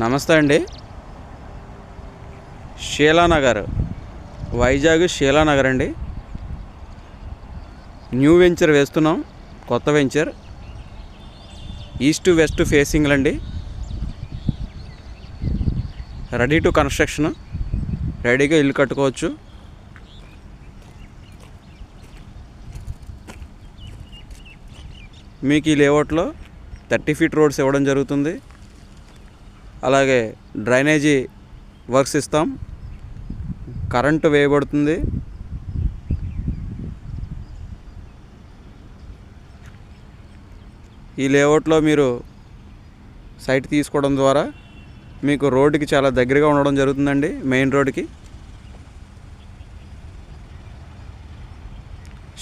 నమస్తే అండి. షీలానగర్, వైజాగ్ షీలానగర్ అండి. న్యూ వెంచర్ వేస్తున్నాం, కొత్త వెంచర్. ఈస్ట్ వెస్ట్ ఫేసింగ్లు అండి. రెడీ టు కన్స్ట్రక్షన్, రెడీగా ఇల్లు కట్టుకోవచ్చు. మీకు ఈ లేఅవుట్లో 30 ఫీట్ రోడ్స్ ఇవ్వడం జరుగుతుంది. అలాగే డ్రైనేజీ వర్క్స్ ఇస్తాం, కరెంటు వేయబడుతుంది. ఈ లేఅవుట్లో మీరు సైట్ తీసుకోవడం ద్వారా మీకు రోడ్డుకి చాలా దగ్గరగా ఉండడం జరుగుతుందండి. మెయిన్ రోడ్డుకి,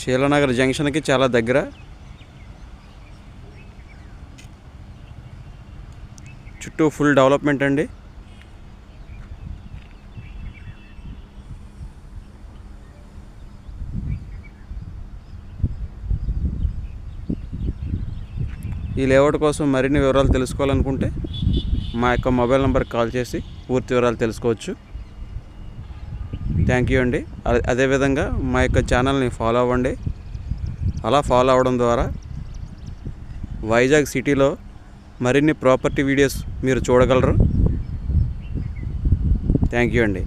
షీలానగర్ జంక్షన్కి చాలా దగ్గర. చుట్టూ ఫుల్ డెవలప్మెంట్ అండి. ఈ లేఅవుట్ కోసం మరిన్ని వివరాలు తెలుసుకోవాలనుకుంటే మా యొక్క మొబైల్ నెంబర్కి కాల్ చేసి పూర్తి వివరాలు తెలుసుకోవచ్చు. థ్యాంక్ యూ అండి. అదేవిధంగా మా యొక్క ఛానల్ని ఫాలో అవ్వండి. అలా ఫాలో అవ్వడం ద్వారా వైజాగ్ సిటీలో మరిన్ని ప్రాపర్టీ వీడియోస్ మీరు చూడగలరు. థ్యాంక్ యూ అండి.